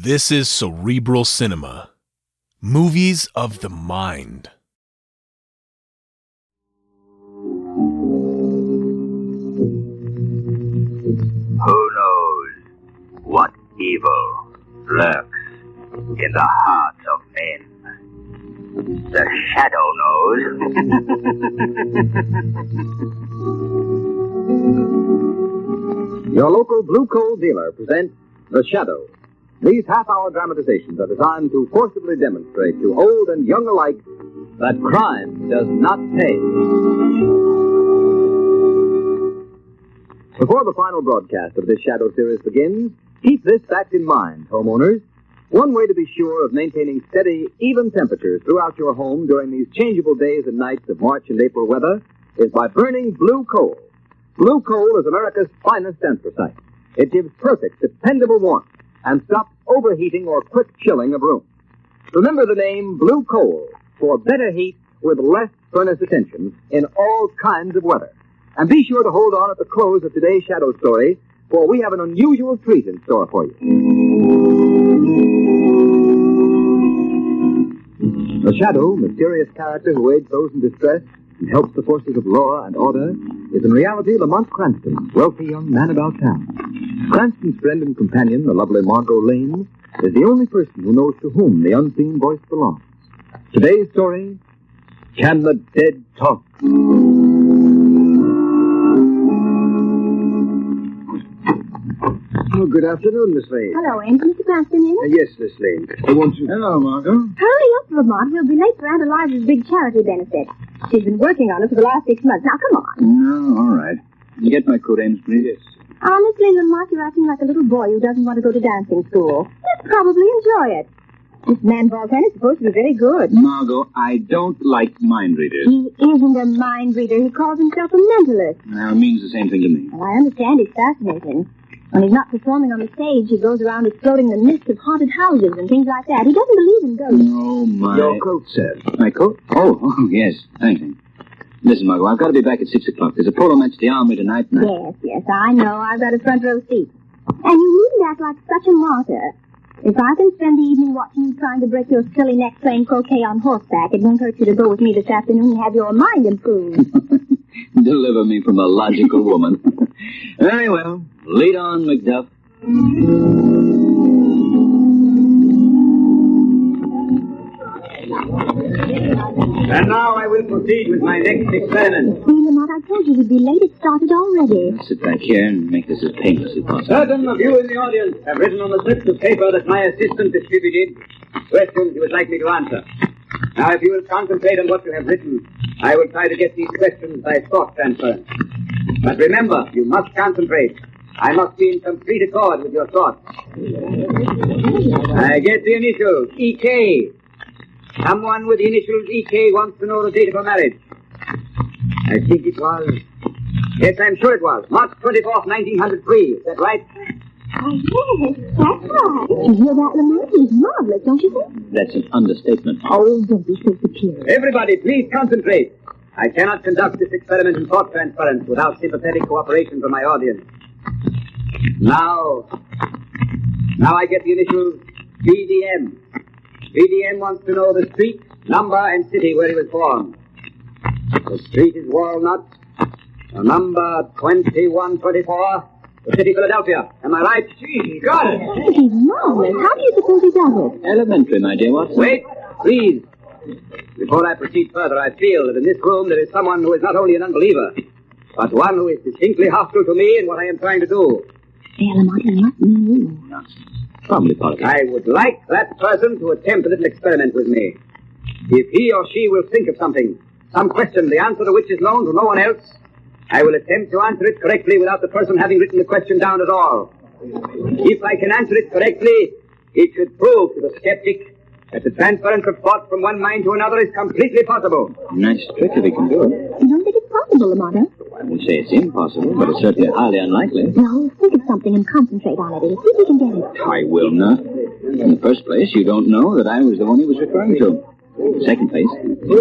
This is Cerebral Cinema. Movies of the mind. Who knows what evil lurks in the hearts of men? The shadow knows. Your local blue coal dealer presents The Shadow. These half-hour dramatizations are designed to forcibly demonstrate to old and young alike that crime does not pay. Before the final broadcast of this Shadow series begins, keep this fact in mind, homeowners. One way to be sure of maintaining steady, even temperatures throughout your home during these changeable days and nights of March and April weather is by burning blue coal. Blue coal is America's finest anthracite. It gives perfect, dependable warmth and stops overheating or quick chilling of rooms. Remember the name Blue Coal for better heat with less furnace attention in all kinds of weather. And be sure to hold on at the close of today's Shadow story, for we have an unusual treat in store for you. The Shadow, mysterious character who aids those in distress and helps the forces of law and order, is in reality Lamont Cranston, wealthy young man about town. Cranston's friend and companion, the lovely Margot Lane, is the only person who knows to whom the unseen voice belongs. Today's story, Can the Dead Talk? Oh, good afternoon, Miss Lane. Hello, Aunt. Mr. Cranston in? Yes, Miss Lane. I want to... Hello, Margot. Hurry up, Lamont. We'll be late for Aunt Eliza's big charity benefit. She's been working on it for the last 6 months. Now, come on. No, all right. Can you get my coat, Ames, please? Yes. Honestly, Lamont, you're acting like a little boy who doesn't want to go to dancing school. You'll probably enjoy it. This man Voltaire is supposed to be very good. Margot, I don't like mind readers. He isn't a mind reader. He calls himself a mentalist. Now, it means the same thing to me. Well, I understand he's fascinating. When he's not performing on the stage, he goes around exploding the myths of haunted houses and things like that. He doesn't believe in ghosts. Oh, my... Your coat, sir. My coat? Oh, yes. Thanks. Listen, Margot, I've got to be back at 6 o'clock. There's a polo match at the Armory tonight. Yes, I know. I've got a front row seat. And you needn't act like such a martyr. If I can spend the evening watching you trying to break your silly neck playing croquet on horseback, it won't hurt you to go with me this afternoon and have your mind improved. Deliver me from a logical woman. Very well. Lead on, Macduff. And now I will proceed with my next experiment. See, Lamont, I told you we'd be late. It started already. Sit back here and make this as painless as possible. Certain of you in the audience have written on the slips of paper that my assistant distributed questions you would like me to answer. Now, if you will concentrate on what you have written, I will try to get these questions by thought transference. But remember, you must concentrate. I must be in complete accord with your thoughts. I get the initials, E.K. Someone with the initials E.K. wants to know the date of her marriage. I think it was... Yes, I'm sure it was. March 24th, 1903. Is that right? Oh, yes, that's right. You hear that, Lamont? He's marvelous, don't you think? That's an understatement. Oh, don't be so superior. Everybody, please concentrate. I cannot conduct this experiment in thought transference without sympathetic cooperation from my audience. Now I get the initials BDM. BDM wants to know the street, number, and city where he was born. The street is Walnut. The number 2124. The city, Philadelphia. Am I right? Gee, got it. He's marvelous. How do you suppose he does it? Elementary, my dear Watson. Wait, please. Before I proceed further, I feel that in this room there is someone who is not only an unbeliever, but one who is distinctly hostile to me and what I am trying to do. Hey, Lamont, he must mean you. Nonsense. Probably politics. I would like that person to attempt a little experiment with me. If he or she will think of something, some question, the answer to which is known to no one else, I will attempt to answer it correctly without the person having written the question down at all. If I can answer it correctly, it should prove to the skeptic that the transference of thought from one mind to another is completely possible. Nice trick if he can do it. You don't think it's possible, Lamont, huh? I wouldn't say it's impossible, but it's certainly highly unlikely. No, think of something and concentrate on it. See if you can get it. I will not. In the first place, you don't know that I was the one he was referring to. In the second place,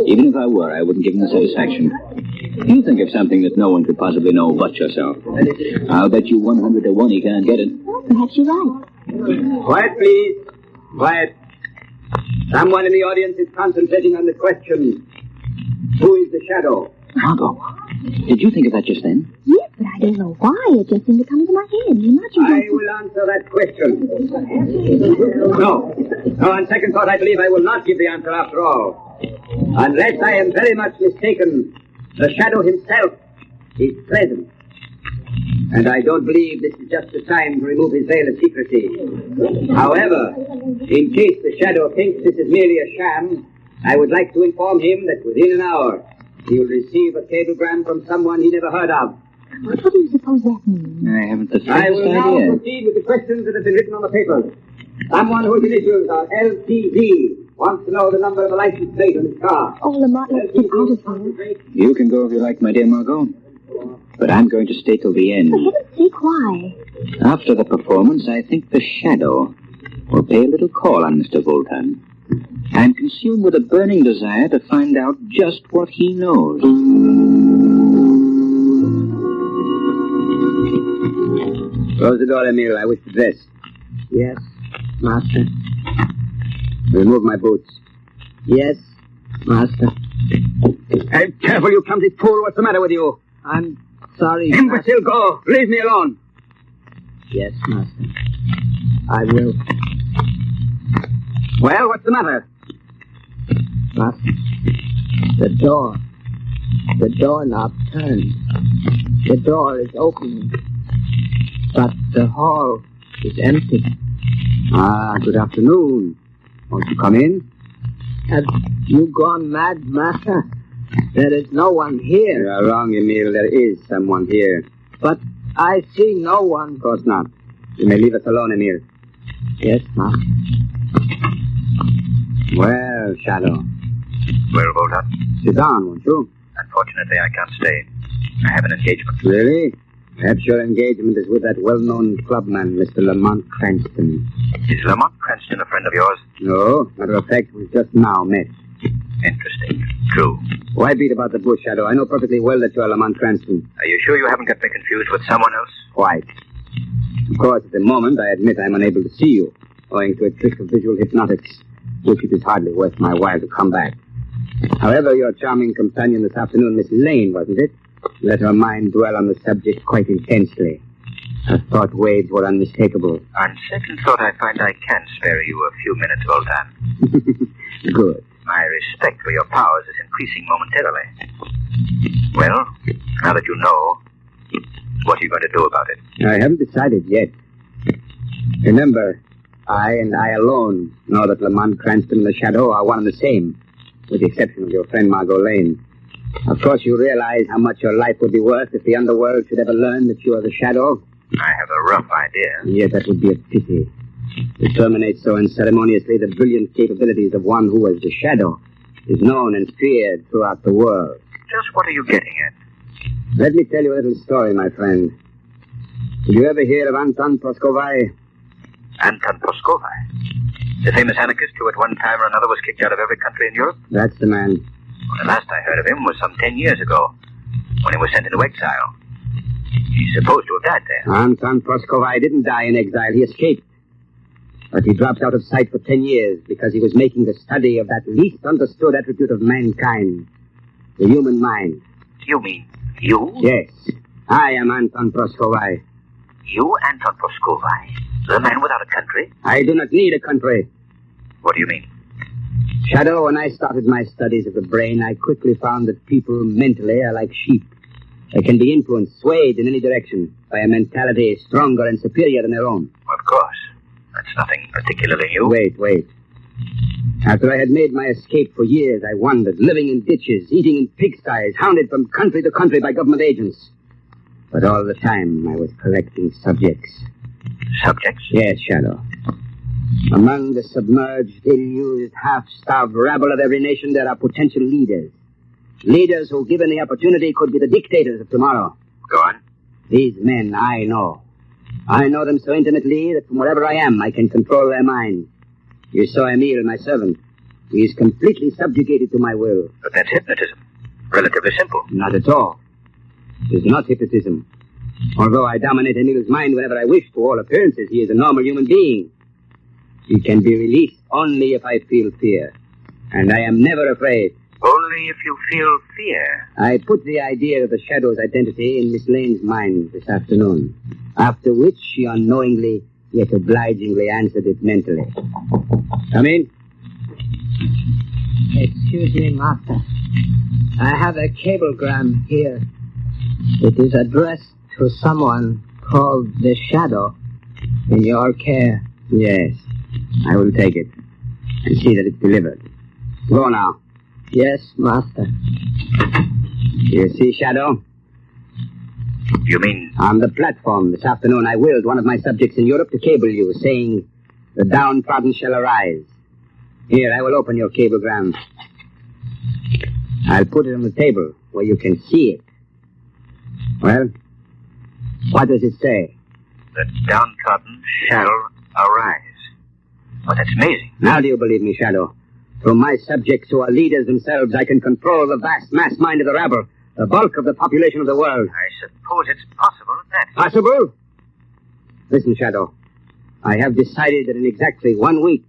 even if I were, I wouldn't give him the satisfaction. You think of something that no one could possibly know but yourself. I'll bet you 100 to 1 he can't get it. Well, perhaps you're right. Quiet, please. Quiet. Someone in the audience is concentrating on the question, who is the shadow? Margot, did you think of that just then? Yes, but I don't know why. It just seemed to come into my head. I will answer that question. No, on second thought, I believe I will not give the answer after all. Unless I am very much mistaken, the shadow himself is present. And I don't believe this is just the time to remove his veil of secrecy. However, in case the shadow thinks this is merely a sham, I would like to inform him that within an hour, he will receive a cablegram from someone he never heard of. What do you suppose that means? I haven't the I faintest will now idea. proceed with the questions that have been written on the papers. Someone whose initials are LTD wants to know the number of the license plate on his car. Oh, Lamont, let's get out of here. You can go if you like, my dear Margot. But I'm going to stay till the end. For heaven's sake, why? After the performance, I think the shadow will pay a little call on Mr. Voltan. I'm consumed with a burning desire to find out just what he knows. Close the door, Emil. I wish to dress. Yes, master. Remove my boots. Yes, master. Hey, careful, you clumsy fool. What's the matter with you? I'm sorry. Imbecile, go. Leave me alone. Yes, master. I will. Well, what's the matter? Master, the doorknob turned. The door is open, but the hall is empty. Ah, good afternoon. Won't you come in? Have you gone mad, master? There is no one here. You are wrong, Emil. There is someone here. But I see no one. Of course not. You may leave us alone, Emil. Yes, master. Well, Shadow. Well, Voltan, Sit down, won't you? unfortunately I can't stay. I have an engagement. Really? Perhaps your engagement is with that well-known clubman, Mr. Lamont Cranston. Is Lamont Cranston a friend of yours? No, matter of fact, we just now met. Interesting. True. Why beat about the bush, Shadow? I know perfectly well that you're Lamont Cranston. Are you sure you haven't got me confused with someone else? Quite. Of course, at the moment, I admit I'm unable to see you, owing to a trick of visual hypnotics, which it is hardly worth my while to come back. However, your charming companion this afternoon, Miss Lane, wasn't it? Let her mind dwell on the subject quite intensely. Her thought waves were unmistakable. On second thought, I find I can spare you a few minutes, Voltan. Good. My respect for your powers is increasing momentarily. Well, now that you know, what are you going to do about it? I haven't decided yet. Remember, I and I alone know that Lamont Cranston and the Shadow are one and the same, with the exception of your friend Margot Lane. Of course, you realize how much your life would be worth if the underworld should ever learn that you are the Shadow. I have a rough idea. Yes, that would be a pity. To terminate so unceremoniously the brilliant capabilities of one who, as the Shadow, is known and feared throughout the world. Just what are you getting at? Let me tell you a little story, my friend. Did you ever hear of Anton Proskovai? Anton Proskovai? The famous anarchist who at one time or another was kicked out of every country in Europe? That's the man. Well, the last I heard of him was some 10 years ago, when he was sent into exile. He's supposed to have died there. Anton Proskovai didn't die in exile. He escaped. But he dropped out of sight for 10 years because he was making the study of that least understood attribute of mankind, the human mind. You mean you? Yes, I am Anton Proskovai. You, Anton Proskovai? The man without a country? I do not need a country. What do you mean? Shadow, when I started my studies of the brain, I quickly found that people mentally are like sheep. They can be influenced, swayed in any direction by a mentality stronger and superior than their own. Of course. That's nothing particularly new. Wait. After I had made my escape for years, I wandered, living in ditches, eating in pigsties, hounded from country to country by government agents. But all the time, I was collecting subjects. Subjects? Yes, Shadow. Among the submerged, ill-used, half-starved rabble of every nation, there are potential leaders. Leaders who, given the opportunity, could be the dictators of tomorrow. Go on. These men I know. I know them so intimately that from wherever I am, I can control their minds. You saw Emil, my servant. He is completely subjugated to my will. But that's hypnotism. Relatively simple. Not at all. It is not hypnotism. Although I dominate Emil's mind whenever I wish, to all appearances, he is a normal human being. It can be released only if I feel fear. And I am never afraid. Only if you feel fear. I put the idea of the Shadow's identity in Miss Lane's mind this afternoon, after which she unknowingly, yet obligingly answered it mentally. Come in. Excuse me, Master. I have a cablegram here. It is addressed to someone called the Shadow. In your care. Yes, I will take it and see that it's delivered. Go now. Yes, Master. You see, Shadow? You mean... On the platform this afternoon, I willed one of my subjects in Europe to cable you, saying, the downtrodden shall arise. Here, I will open your cablegram. I'll put it on the table where you can see it. Well, what does it say? The downtrodden shall arise. Well, that's amazing. Now do you believe me, Shadow? Through my subjects who are leaders themselves, I can control the vast mass mind of the rabble, the bulk of the population of the world. I suppose it's possible, that. Possible? Listen, Shadow. I have decided that in exactly 1 week,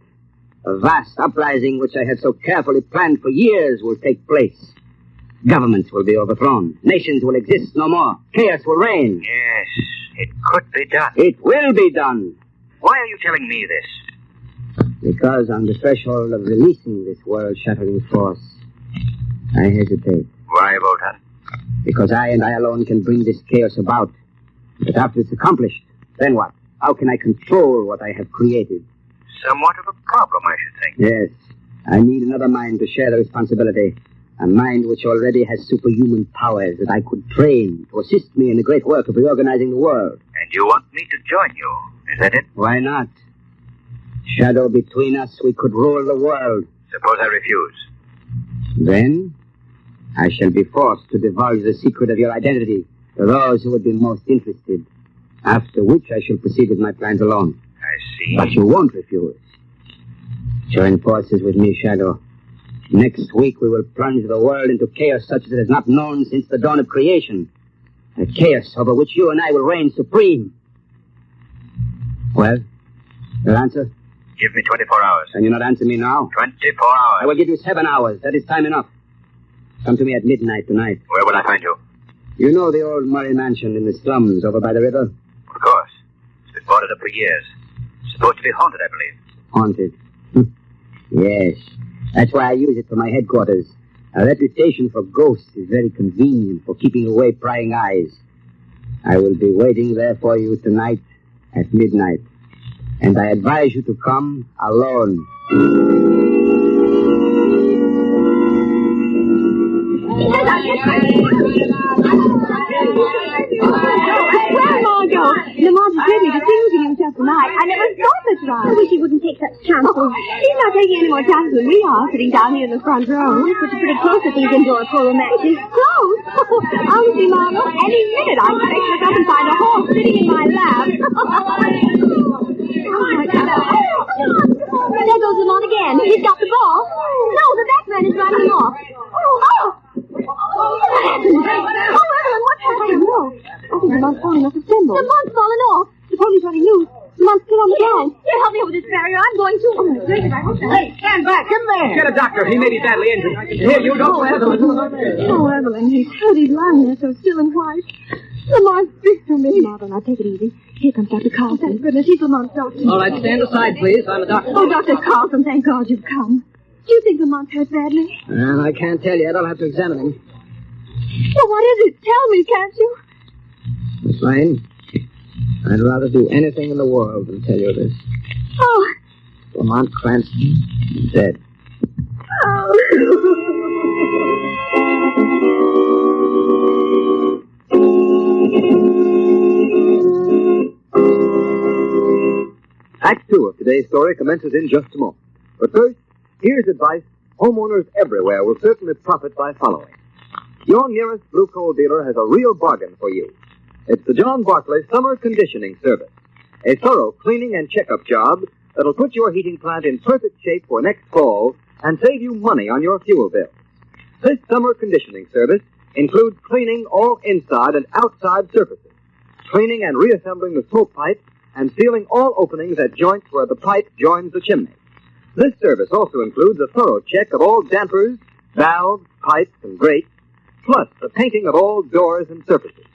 a vast uprising which I have so carefully planned for years will take place. Governments will be overthrown. Nations will exist no more. Chaos will reign. Yes, it could be done. It will be done. Why are you telling me this? Because on the threshold of releasing this world-shattering force, I hesitate. Why, Bolton? Because I and I alone can bring this chaos about. But after it's accomplished, then what? How can I control what I have created? Somewhat of a problem, I should think. Yes. I need another mind to share the responsibility. A mind which already has superhuman powers that I could train to assist me in the great work of reorganizing the world. And you want me to join you, is that it? Why not? Shadow, between us, we could rule the world. Suppose I refuse. Then, I shall be forced to divulge the secret of your identity to those who would be most interested. After which I shall proceed with my plans alone. I see. But you won't refuse. Join forces with me, Shadow. Next week we will plunge the world into chaos such as it has not known since the dawn of creation. A chaos over which you and I will reign supreme. Well, your answer? Give me 24 hours. Can you not answer me now? 24 hours. I will give you 7 hours. That is time enough. Come to me at midnight tonight. Where will I find you? You know the old Murray mansion in the slums over by the river? Of course. It's been boarded up for years. Supposed to be haunted, I believe. Haunted? Yes. That's why I use it for my headquarters. A reputation for ghosts is very convenient for keeping away prying eyes. I will be waiting there for you tonight at midnight. And I advise you to come alone. Well, Margot, Lamont is really distinguishing himself tonight. I never thought this right. I wish he wouldn't take such chances. He's not taking any more chances than we are, sitting down here in the front row. He's pretty close to these indoor polo matches. Close? Honestly, Margot, any minute I can make myself and find a horse sitting in my lap. Oh, my God. There goes Lamont again. He's got the ball. No, the batsman is running him off. Oh, Evelyn, what's happening? No. I think Lamont's falling off the thimble. Lamont's fallen off. The pony's running loose. Lamont's still on the ground. Here, help me over this barrier. I'm going to. Oh, my goodness, I hope so. Hey, stand back. Come there. Get a doctor. He may be badly injured. Here, you don't. Oh, Evelyn, he's hurt. He's lying there so still and white. Lamont, speak to me. Margot, now take it easy. Here comes Dr. Carlson. Oh, thank goodness. He's Lamont's doctor. All right, stand aside, please. I'm a doctor. Oh, Dr. Carlson, thank God you've come. Do you think Lamont's hurt badly? Well, I can't tell yet. I'll have to examine him. Well, what is it? Tell me, can't you? Miss Lane, I'd rather do anything in the world than tell you this. Oh. Lamont Cranston is dead. Oh. Act 2 of today's story commences in just a moment. But first, here's advice homeowners everywhere will certainly profit by following. Your nearest blue coal dealer has a real bargain for you. It's the John Barclay Summer Conditioning Service, a thorough cleaning and checkup job that'll put your heating plant in perfect shape for next fall and save you money on your fuel bill. This summer conditioning service includes cleaning all inside and outside surfaces, cleaning and reassembling the smoke pipe, and sealing all openings at joints where the pipe joins the chimney. This service also includes a thorough check of all dampers, valves, pipes, and grates, plus the painting of all doors and surfaces.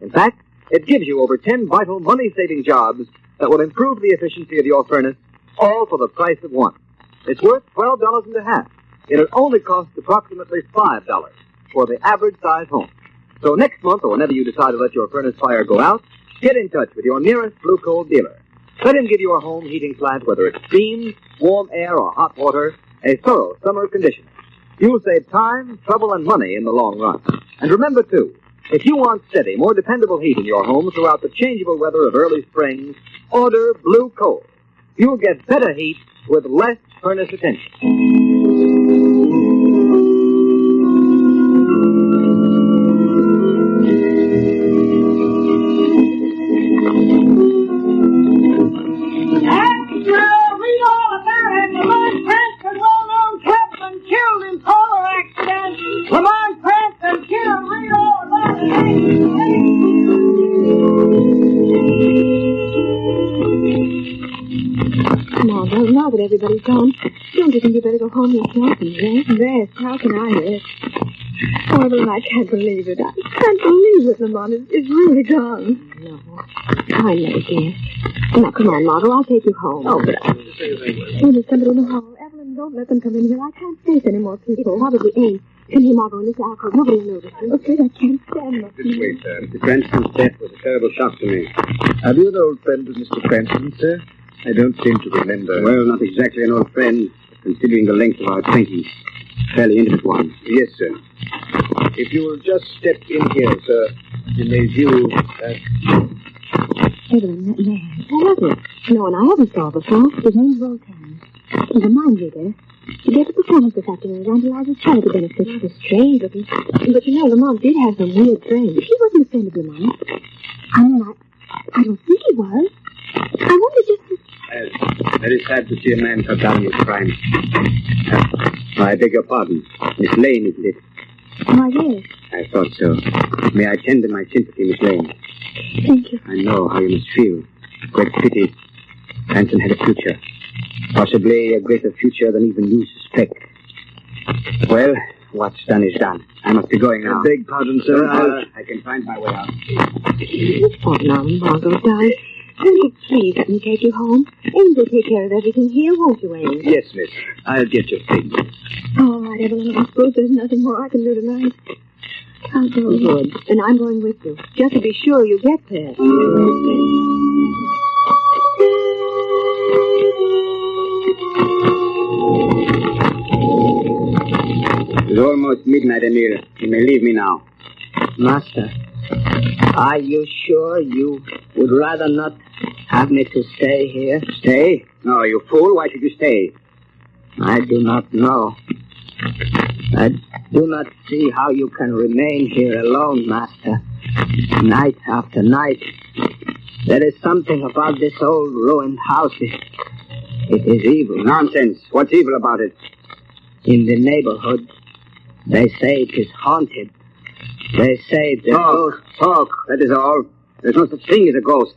In fact, it gives you over 10 vital money-saving jobs that will improve the efficiency of your furnace, all for the price of one. It's worth $12 and a half. It'll only cost approximately $5 for the average size home. So next month, or whenever you decide to let your furnace fire go out, get in touch with your nearest Blue Coal dealer. Let him give your home heating plant, whether it's steam, warm air, or hot water, a thorough summer conditioning. You'll save time, trouble, and money in the long run. And remember, too, if you want steady, more dependable heat in your home throughout the changeable weather of early spring, order Blue Coal. You'll get better heat with less furnace attention. Now that everybody's gone, don't you think you better go home yourself and rest? Rest? How can I rest? Oh, Evelyn, I can't believe it. I can't believe it, Lamont. It's really gone. No. I know, dear. Now, come on, Margot. I'll take you home. Oh, but there's somebody in the hall. Evelyn, don't let them come in here. I can't face any more people. Probably ain't. Come here, Margot, in this alcove. Nobody will notice you. Okay, I can't stand that. This way, sir. Mr. Cranston's death was a terrible shock to me. Are you an old friend of Mr. Cranston, sir? I don't seem to remember. Well, not exactly an old friend, considering the length of our acquaintance. Fairly intimate one. Yes, sir. If you will just step in here, sir, you may view that... Evelyn, that man. Who was it? No one I ever saw before. His name's Voltaire. He's a mind reader. He gave a performance this afternoon at Aunt Eliza's charity benefit. It was strange looking. But you know, Lamont did have some weird friends. He wasn't a friend of your mine. I mean, I don't think he was. I wonder just... Very sad to see a man cut down his crime. I beg your pardon. Miss Lane, isn't it? Why, yes. I thought so. May I tender my sympathy, Miss Lane? Thank you. I know how you must feel. Great pity. Hanson had a future. Possibly a greater future than even you suspect. Well, what's done is done. I must be going now. I beg pardon, sir. I can find my way out. Oh, now, Margot, darling. Will you please let me take you home? Ames will take care of everything here, won't you, Ames? Yes, miss. I'll get your things. All right, Evelyn. I suppose there's nothing more I can do tonight. I'll go. Good. And I'm going with you, just to be sure you get there. It's almost midnight, Emil. You may leave me now. Master, are you sure you would rather not have me to stay here? Stay? No, you fool. Why should you stay? I do not know. I do not see how you can remain here alone, Master. Night after night. There is something about this old ruined house. It is evil. Nonsense. What's evil about it? In the neighborhood, they say it is haunted. They say the ghost... Talk, that is all. There's no such thing as a ghost.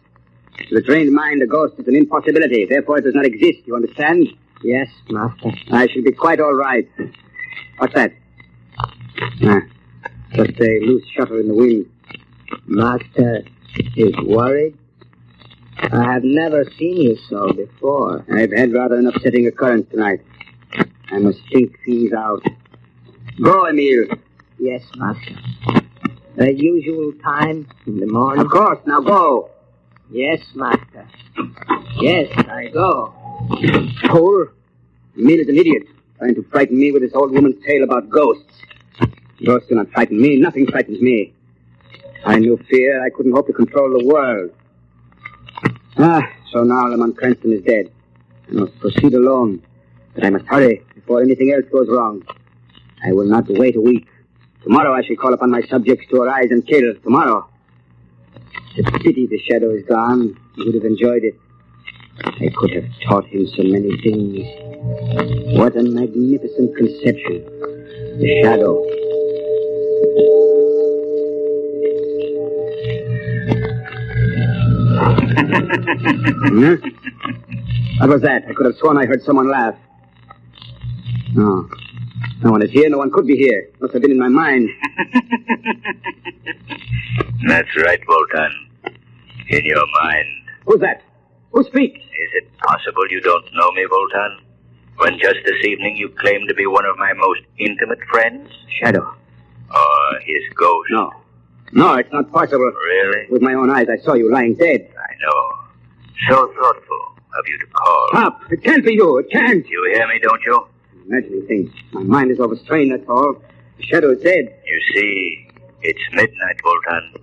To the trained mind, a ghost is an impossibility. Therefore, it does not exist. You understand? Yes, Master. I shall be quite all right. What's that? Just a loose shutter in the wind. Master is worried? I have never seen you so before. I've had rather an upsetting occurrence tonight. I must think things out. Go, Emil. Yes, Master. The usual time in the morning? Of course. Now go. Yes, Master. Yes, I go. Fool. Emil is an idiot, trying to frighten me with this old woman's tale about ghosts. Ghosts do not frighten me. Nothing frightens me. If I knew fear, I couldn't hope to control the world. So now Lamont Cranston is dead. I must proceed alone. But I must hurry before anything else goes wrong. I will not wait a week. Tomorrow I shall call upon my subjects to arise and kill. Tomorrow. It's a pity the shadow is gone. He would have enjoyed it. I could have taught him so many things. What a magnificent conception. The shadow. What was that? I could have sworn I heard someone laugh. No. No one is here. No one could be here. Must have been in my mind. That's right, Voltan. In your mind. Who's that? Who speaks? Is it possible you don't know me, Voltan? When just this evening you claimed to be one of my most intimate friends? Shadow. Or his ghost? No. No, it's not possible. Really? With my own eyes, I saw you lying dead. I know. So thoughtful of you to call. Stop! It can't be you. It can't. You hear me, don't you? I'm imagining things. My mind is overstrained, that's all. The shadow is dead. You see, it's midnight, Voltan.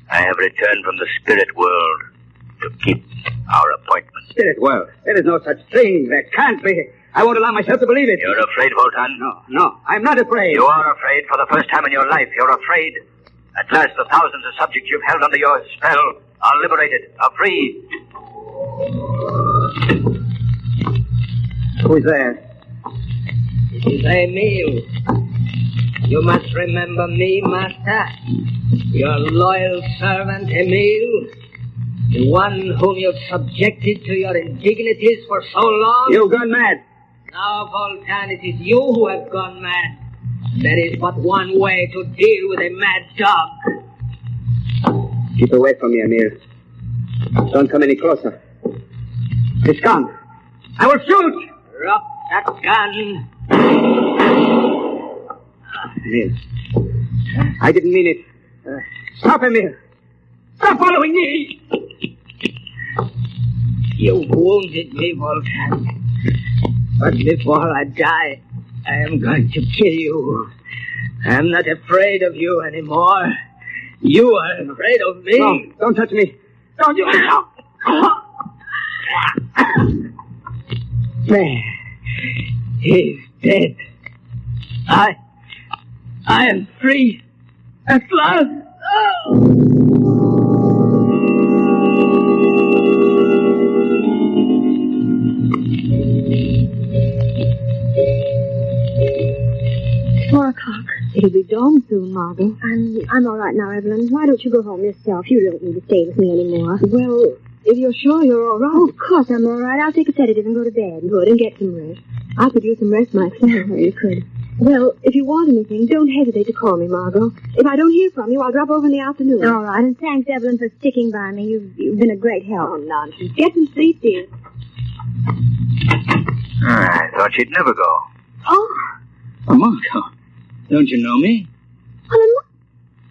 I have returned from the spirit world to keep our appointment. Spirit world. There is no such thing. There can't be. I won't allow myself to believe it. You're afraid, Voltan? No. I'm not afraid. You are afraid for the first time in your life. You're afraid. At last, the thousands of subjects you've held under your spell are liberated, are free. Who's there? It is Emil. You must remember me, Master. Your loyal servant, Emil. The one whom you've subjected to your indignities for so long. You've gone mad. Now, Voltan, it is you who have gone mad. There is but one way to deal with a mad dog. Keep away from me, Emil. Don't come any closer. It's gone. I will shoot! Drop that gun. Emil. I didn't mean it. Stop, Emil. Stop following me! You wounded me, Voltan. But before I die, I am going to kill you. I am not afraid of you anymore. You are afraid of me. No, don't touch me. Don't you... There. He's dead. I am free. At last. Oh. 4 o'clock. It'll be dawn soon, Margot. I'm all right now, Evelyn. Why don't you go home yourself? You don't need to stay with me anymore. Well, if you're sure you're all right. Oh, of course I'm all right. I'll take a sedative and go to bed. Good, and get some rest. I could use some rest myself. You could. Well, if you want anything, don't hesitate to call me, Margot. If I don't hear from you, I'll drop over in the afternoon. All right, and thanks, Evelyn, for sticking by me. You've been a great help. Oh, nonsense. Get some sleep, dear. I thought you'd never go. Oh, Margot, don't you know me? well,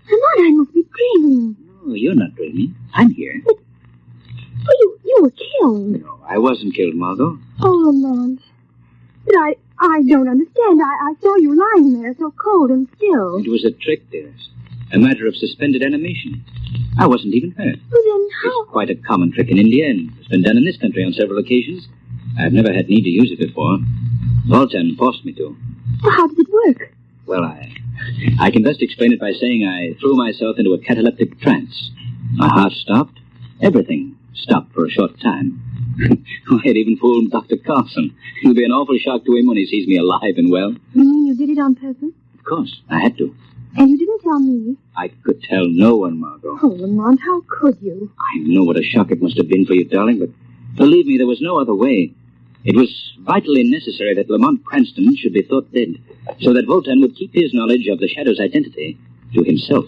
Lamont, I must be dreaming. No, you're not dreaming. I'm here. But you were killed. No, I wasn't killed, Margot. Oh, Lamont. But I don't understand. I saw you lying there so cold and still. It was a trick, dearest. A matter of suspended animation. I wasn't even hurt. Well, then how... It's quite a common trick in India, and it's been done in this country on several occasions. I've never had need to use it before. Voltan forced me to. Well, how did it work? Well, I can best explain it by saying I threw myself into a cataleptic trance. My heart stopped. Everything stopped for a short time. I had even fooled Dr. Carlson. It'll be an awful shock to him when he sees me alive and well. You mean you did it on purpose? Of course, I had to. And you didn't tell me? I could tell no one, Margot. Oh, Lamont, how could you? I know what a shock it must have been for you, darling, but believe me, there was no other way. It was vitally necessary that Lamont Cranston should be thought dead, so that Voltan would keep his knowledge of the Shadow's identity to himself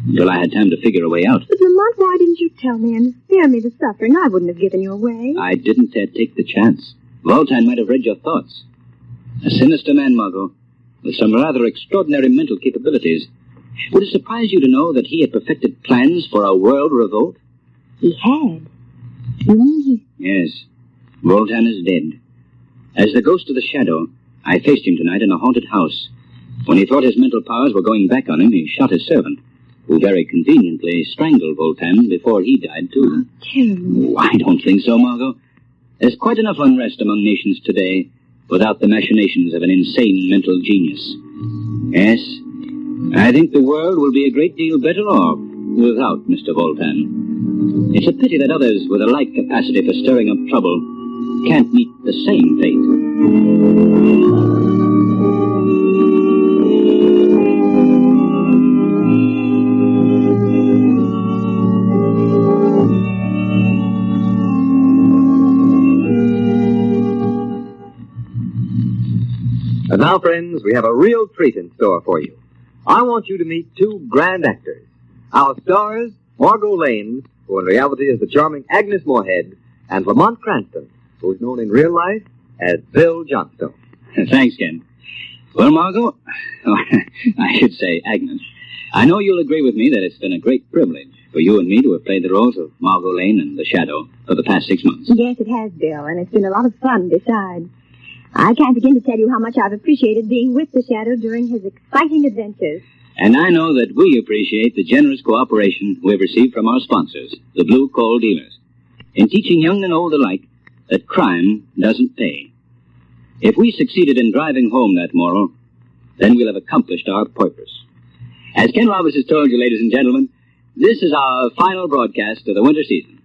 until I had time to figure a way out. But, Lamont, why didn't you tell me and spare me the suffering? I wouldn't have given you away. I didn't dare take the chance. Voltan might have read your thoughts. A sinister man, Margot, with some rather extraordinary mental capabilities. Would it surprise you to know that he had perfected plans for a world revolt? He had. You mean he... Yes. Voltan is dead. As the ghost of the Shadow, I faced him tonight in a haunted house. When he thought his mental powers were going back on him, he shot his servant, who very conveniently strangled Voltan before he died, too. Terrible. Oh, I don't think so, Margot. There's quite enough unrest among nations today without the machinations of an insane mental genius. Yes, I think the world will be a great deal better off without Mr. Voltan. It's a pity that others with a like capacity for stirring up trouble can't meet the same fate. And now, friends, we have a real treat in store for you. I want you to meet two grand actors. Our stars, Margot Lane, who in reality is the charming Agnes Moorehead, and Lamont Cranston, who is known in real life as Bill Johnstone. Thanks, Ken. Well, Margot, I should say Agnes, I know you'll agree with me that it's been a great privilege for you and me to have played the roles of Margot Lane and the Shadow for the past 6 months. Yes, it has, Bill, and it's been a lot of fun besides. I can't begin to tell you how much I've appreciated being with the Shadow during his exciting adventures. And I know that we appreciate the generous cooperation we've received from our sponsors, the Blue Coal Dealers, in teaching young and old alike that crime doesn't pay. If we succeeded in driving home that moral, then we'll have accomplished our purpose. As Ken Roberts has told you, ladies and gentlemen, this is our final broadcast of the winter season.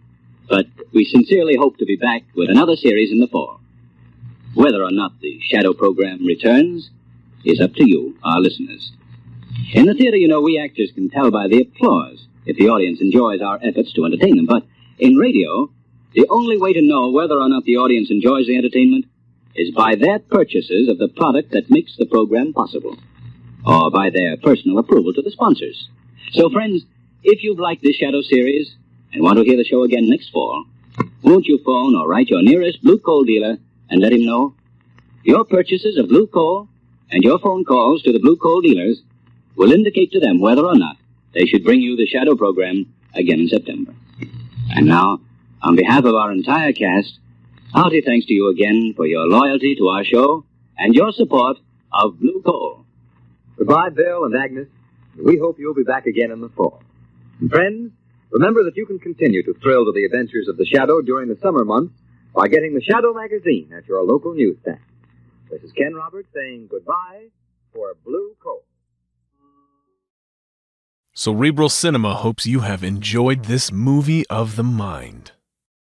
But we sincerely hope to be back with another series in the fall. Whether or not the Shadow program returns is up to you, our listeners. In the theater, you know, we actors can tell by the applause if the audience enjoys our efforts to entertain them. But in radio, the only way to know whether or not the audience enjoys the entertainment is by their purchases of the product that makes the program possible, or by their personal approval to the sponsors. So, friends, if you've liked this Shadow series and want to hear the show again next fall, won't you phone or write your nearest Blue Coal dealer and let him know? Your purchases of Blue Coal and your phone calls to the Blue Coal dealers will indicate to them whether or not they should bring you the Shadow program again in September. And now, on behalf of our entire cast, hearty thanks to you again for your loyalty to our show and your support of Blue Coal. Goodbye, Bill and Agnes. We hope you'll be back again in the fall. And friends, remember that you can continue to thrill to the adventures of the Shadow during the summer months by getting the Shadow magazine at your local newsstand. This is Ken Roberts saying goodbye for Blue Coal. Cerebral Cinema hopes you have enjoyed this movie of the mind.